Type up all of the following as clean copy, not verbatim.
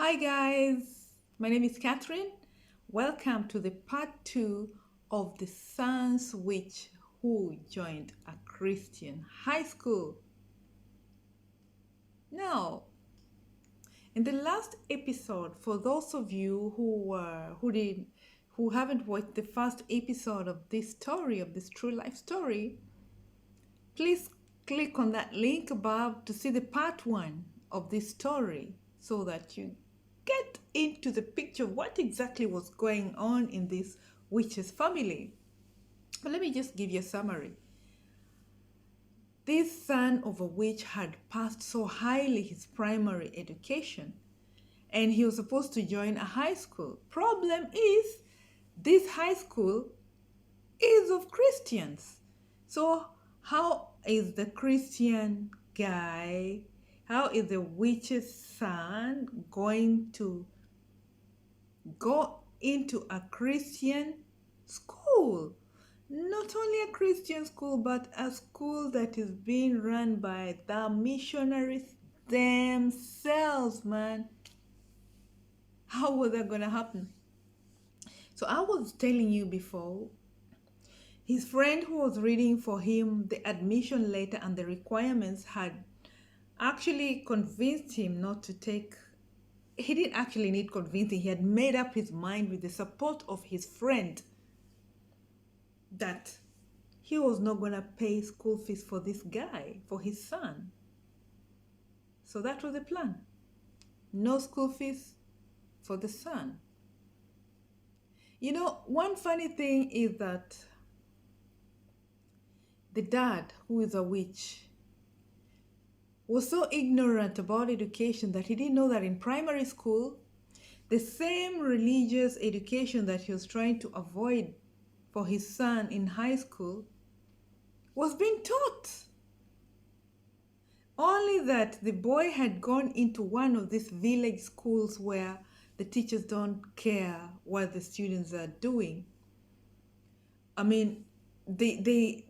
Hi guys, my name is Catherine. Welcome to the part 2 of the sons witch who joined a Christian high school. Now, in the last episode, for those of you who haven't watched the first episode of this story, of this true life story, please click on that link above to see the part 1 of this story so that you get into the picture of what exactly was going on in this witch's family. But let me just give you a summary. This son of a witch had passed so highly his primary education and he was supposed to join a high school. Problem is, this high school is of Christians. So how is the Christian guy, how is the witch's son going to go into a Christian school? Not only a Christian school, but a school that is being run by the missionaries themselves, man. How was that going to happen? So I was telling you before, his friend who was reading for him the admission letter and the requirements had actually convinced him not to take. He didn't actually need convincing. He had made up his mind with the support of his friend that he was not going to pay school fees for this guy, for his son. So that was the plan. No school fees for the son. You know, one funny thing is that the dad, who is a witch, was so ignorant about education that he didn't know that in primary school, the same religious education that he was trying to avoid for his son in high school was being taught. Only that the boy had gone into one of these village schools where the teachers don't care what the students are doing. I mean, they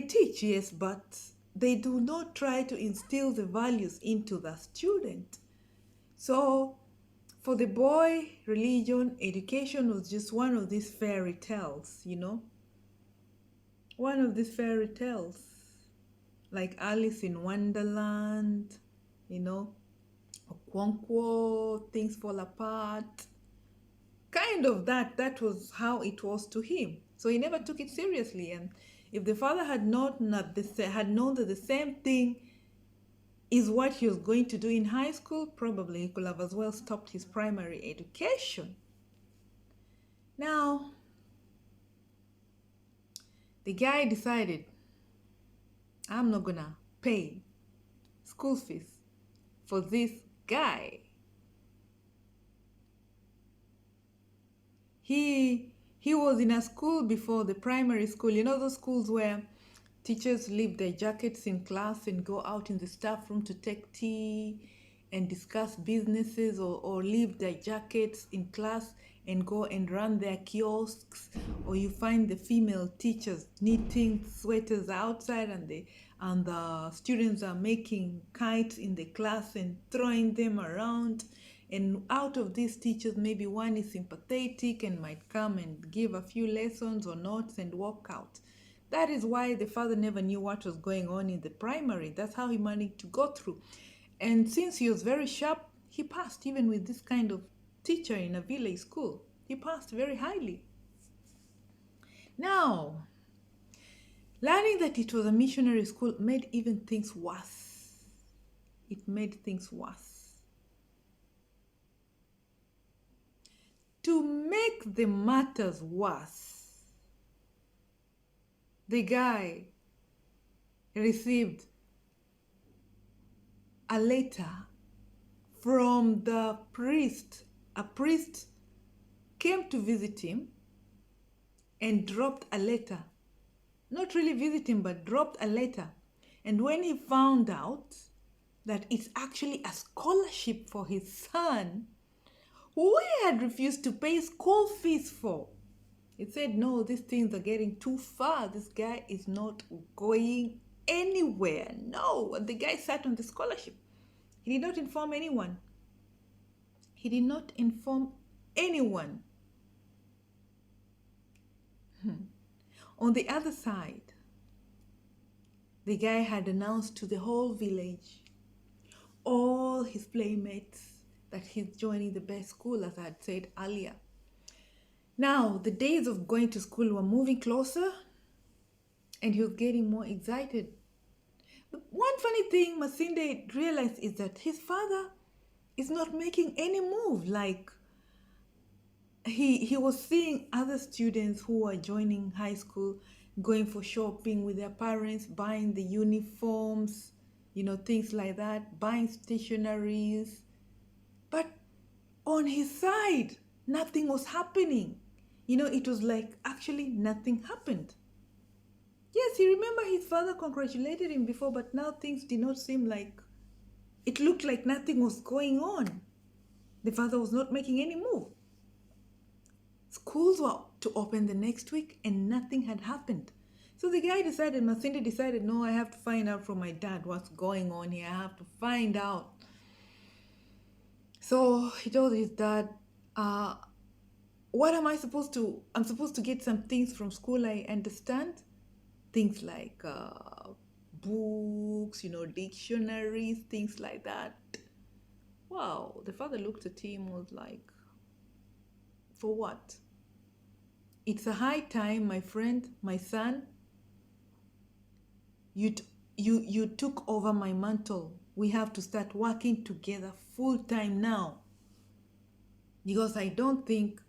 teach, yes, but they do not try to instill the values into the student. So for the boy, religion, education was just one of these fairy tales, one of these fairy tales, like Alice in Wonderland, Okonkwo, things fall apart. Kind of that was how it was to him. So he never took it seriously. And if the father had known that the same thing is what he was going to do in high school, probably he could have as well stopped his primary education. Now, the guy decided, I'm not gonna pay school fees for this guy. He was in a school before, the primary school, those schools where teachers leave their jackets in class and go out in the staff room to take tea and discuss businesses, or leave their jackets in class and go and run their kiosks, or you find the female teachers knitting sweaters outside and the students are making kites in the class and throwing them around. And out of these teachers, maybe one is sympathetic and might come and give a few lessons or notes and walk out. That is why the father never knew what was going on in the primary. That's how he managed to go through. And since he was very sharp, he passed even with this kind of teacher in a village school. He passed very highly. Now, learning that it was a missionary school made even things worse. It made things worse. To make the matters worse, the guy received a letter from the priest. A priest came to visit him and dropped a letter. Not really visit him, but dropped a letter. And when he found out that it's actually a scholarship for his son, who he had refused to pay school fees for, he said, no, these things are getting too far. This guy is not going anywhere. No, the guy sat on the scholarship. He did not inform anyone. He did not inform anyone. On the other side, the guy had announced to the whole village, all his playmates, that he's joining the best school, as I had said earlier. Now, the days of going to school were moving closer, and he was getting more excited. But one funny thing Masinde realized is that his father is not making any move. Like, he was seeing other students who are joining high school, going for shopping with their parents, buying the uniforms, things like that, buying stationaries. But on his side, nothing was happening. It was like actually nothing happened. Yes, he remembered his father congratulated him before, but now things did not seem like, it looked like nothing was going on. The father was not making any move. Schools were to open the next week and nothing had happened. So the guy decided, Masinde decided, no, I have to find out from my dad what's going on here. I have to find out. So he told his dad, what am I supposed to, I'm supposed to get some things from school, I understand. Things like books, dictionaries, things like that. Wow, the father looked at him, was like, for what? It's a high time, my friend, my son. You took over my mantle. We have to start working together full time now. Because I don't think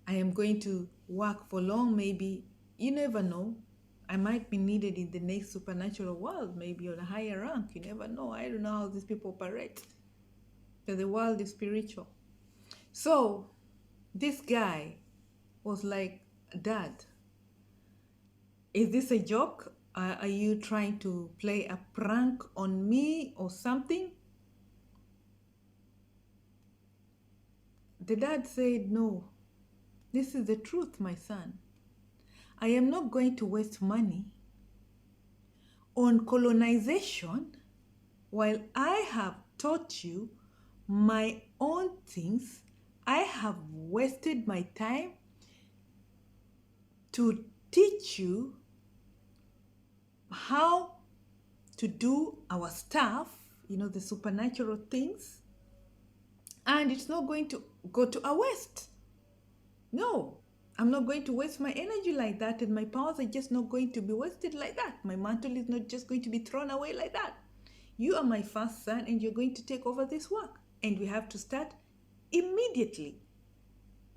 I am going to work for long. Maybe, you never know. I might be needed in the next supernatural world, maybe on a higher rank. You never know. I don't know how these people operate. But the world is spiritual. So this guy was like, Dad, is this a joke? Are you trying to play a prank on me or something? The dad said, no, this is the truth, my son. I am not going to waste money on colonization while I have taught you my own things. I have wasted my time to teach you how to do our stuff, the supernatural things, and it's not going to go to a waste. No, I'm not going to waste my energy like that, and my powers are just not going to be wasted like that. My mantle is not just going to be thrown away like that. You are my first son, and you're going to take over this work, and we have to start immediately.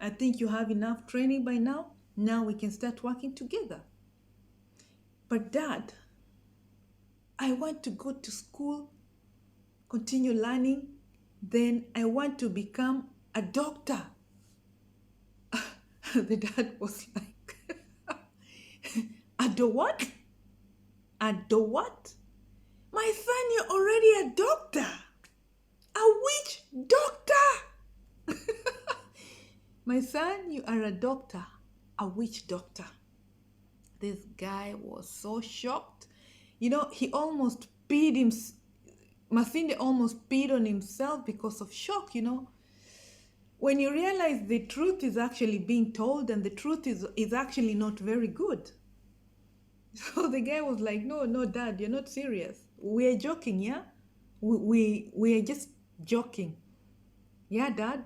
I think you have enough training by now. Now we can start working together. But Dad, I want to go to school, continue learning, then I want to become a doctor. The dad was like, a do what? A do what? My son, you're already a doctor. A witch doctor. My son, you are a doctor. A witch doctor. This guy was so shocked. He almost peed him. Masinde almost peed on himself because of shock, When you realize the truth is actually being told and the truth is actually not very good. So the guy was like, no, Dad, you're not serious. We're joking, yeah? We are just joking. Yeah, Dad?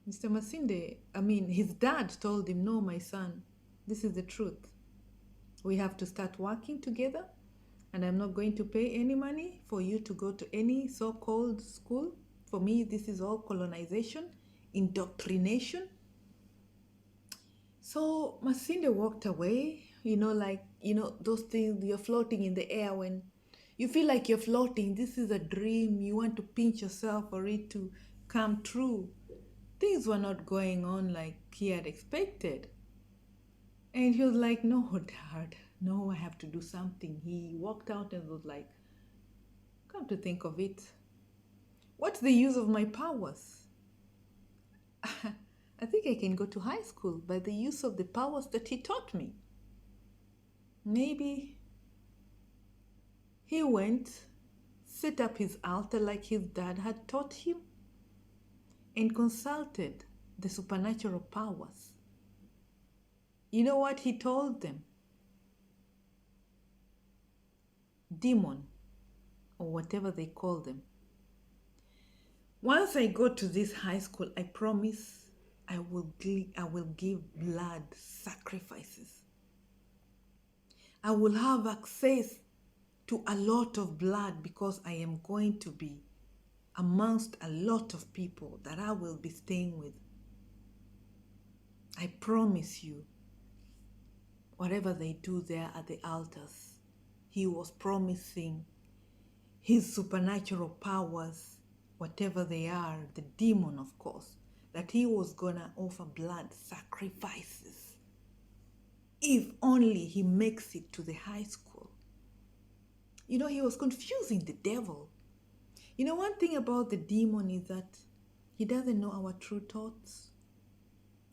Mr. Masinde, his dad told him, no, my son, this is the truth. We have to start working together, and I'm not going to pay any money for you to go to any so-called school. For me, this is all colonization, indoctrination. So Masinde walked away, those things, you're floating in the air when you feel like you're floating. This is a dream. You want to pinch yourself for it to come true. Things were not going on like he had expected. And he was like, no, Dad, no, I have to do something. He walked out and was like, come to think of it, what's the use of my powers? I think I can go to high school by the use of the powers that he taught me. Maybe he went, set up his altar like his dad had taught him, and consulted the supernatural powers. You know what he told them? Demon, or whatever they call them. Once I go to this high school, I promise I will give blood sacrifices. I will have access to a lot of blood because I am going to be amongst a lot of people that I will be staying with. I promise you, whatever they do there at the altars, he was promising his supernatural powers, whatever they are, the demon, of course, that he was gonna offer blood sacrifices if only he makes it to the high school. You know, he was confusing the devil. You know, one thing about the demon is that he doesn't know our true thoughts.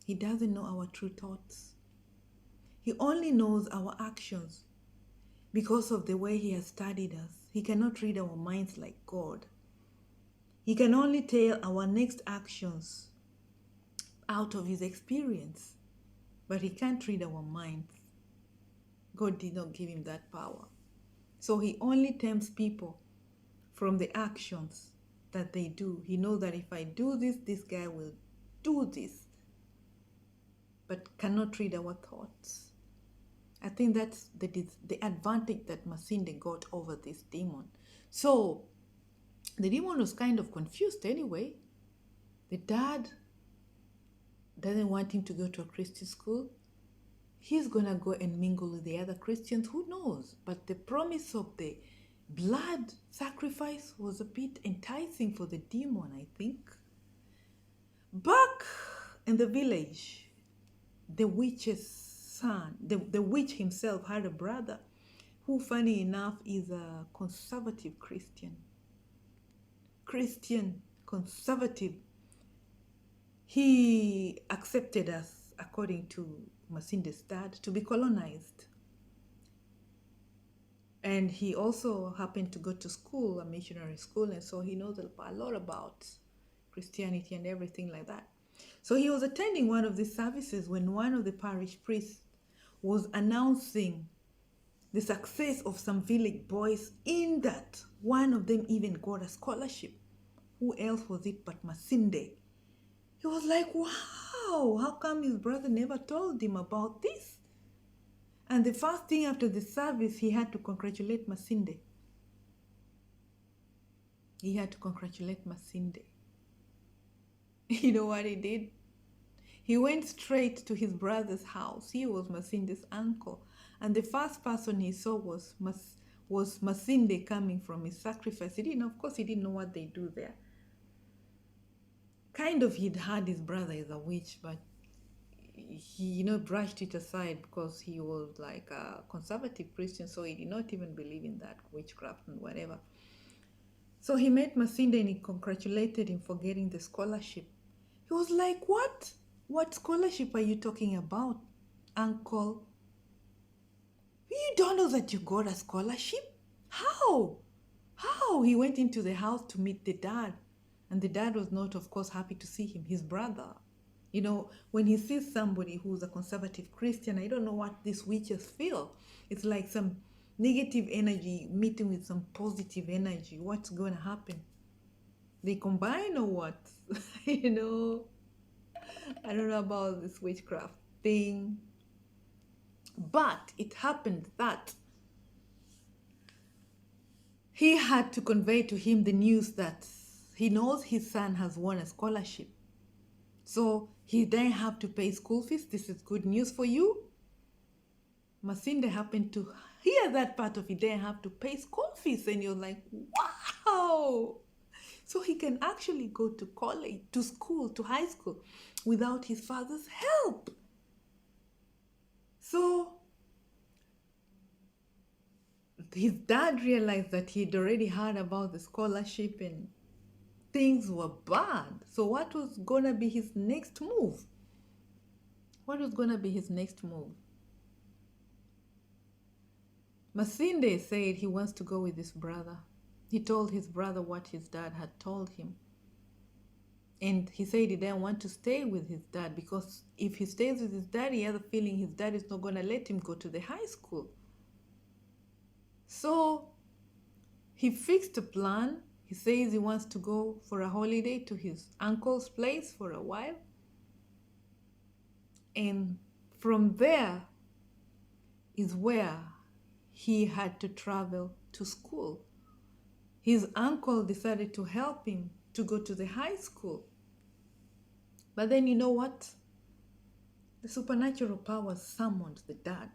He doesn't know our true thoughts. He only knows our actions because of the way he has studied us. He cannot read our minds like God. He can only tell our next actions out of his experience, but he can't read our minds. God did not give him that power. So he only tempts people from the actions that they do. He knows that if I do this, this guy will do this, but cannot read our thoughts. I think that's the advantage that Masinde got over this demon. So the demon was kind of confused anyway. The dad doesn't want him to go to a Christian school. He's going to go and mingle with the other Christians. Who knows? But the promise of the blood sacrifice was a bit enticing for the demon, I think. Back in the village, the witch's son, the witch himself had a brother who, funny enough, is a conservative Christian, conservative. He accepted us, according to Masinde's dad, to be colonized. And he also happened to go to school, a missionary school, and so he knows a lot about Christianity and everything like that. So he was attending one of these services when one of the parish priests was announcing the success of some village boys, in that one of them even got a scholarship. Who else was it but Masinde? He was like, wow, how come his brother never told him about this? And the first thing after the service, he had to congratulate Masinde. He had to congratulate Masinde. You know what he did? He went straight to his brother's house. He was Masinde's uncle. And the first person he saw was Masinde coming from his sacrifice. Of course, he didn't know what they do there. Kind of, he'd heard his brother is a witch, but he, brushed it aside because he was like a conservative Christian, so he did not even believe in that witchcraft and whatever. So he met Masinde and he congratulated him for getting the scholarship. He was like, what? What scholarship are you talking about, uncle? You don't know that you got a scholarship? How? He went into the house to meet the dad. And the dad was not, of course, happy to see him, his brother. When he sees somebody who's a conservative Christian, I don't know what these witches feel. It's like some negative energy meeting with some positive energy. What's going to happen? They combine or what? I don't know about this witchcraft thing. But it happened that he had to convey to him the news that he knows his son has won a scholarship. So he didn't have to pay school fees. This is good news for you. Masinde happened to hear that part of it. He didn't have to pay school fees. And you're like, wow. So he can actually go to college, to school, to high school without his father's help. So his dad realized that he'd already heard about the scholarship and things were bad. So what was going to be his next move? Masinde said he wants to go with his brother. He told his brother what his dad had told him. And he said he didn't want to stay with his dad because if he stays with his dad, he has a feeling his dad is not going to let him go to the high school. So he fixed a plan. He says he wants to go for a holiday to his uncle's place for a while. And from there is where he had to travel to school. His uncle decided to help him to go to the high school. But then you know what? The supernatural powers summoned the dad.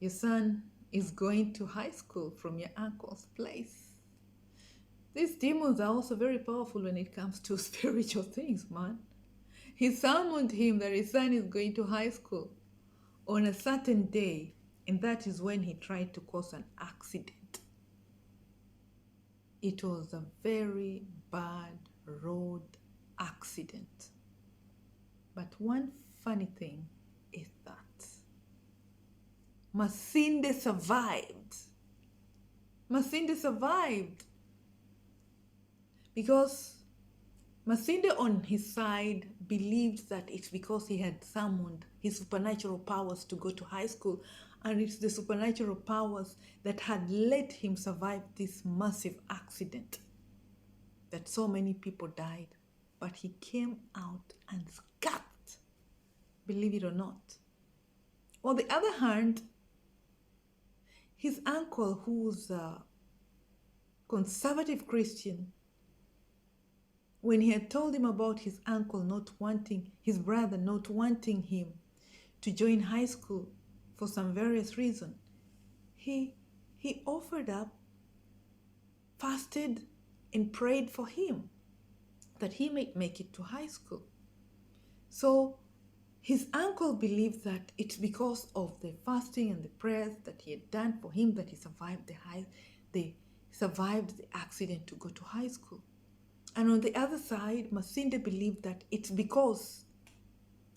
Your son is going to high school from your uncle's place. These demons are also very powerful when it comes to spiritual things, man. He summoned him that his son is going to high school on a certain day, and that is when he tried to cause an accident. It was a very bad road accident. But one funny thing is that Masinde survived. Masinde survived because Masinde on his side believed that it's because he had summoned his supernatural powers to go to high school, and it's the supernatural powers that had let him survive this massive accident that so many people died. But he came out unscathed, believe it or not. On the other hand, his uncle, who's a conservative Christian, when he had told him about his uncle not wanting, his brother not wanting him to join high school for some various reason, he offered up, fasted, and prayed for him that he might make it to high school. So his uncle believed that it's because of the fasting and the prayers that he had done for him that he survived the accident to go to high school. And on the other side, Masinde believed that it's because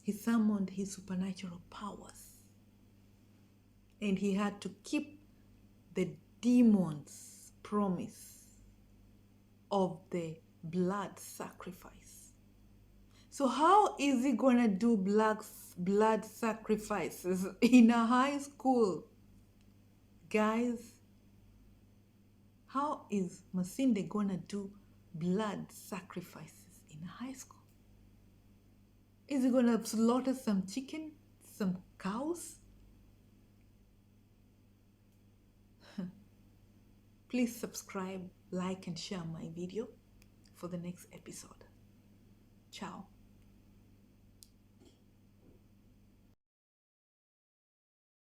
he summoned his supernatural powers. And he had to keep the demon's promise of the blood sacrifice. So how is he going to do blood sacrifices in a high school? Guys, how is Masinde going to do blood sacrifices in a high school? Is he going to slaughter some chicken, some cows? Please subscribe, like, and share my video for the next episode. Ciao.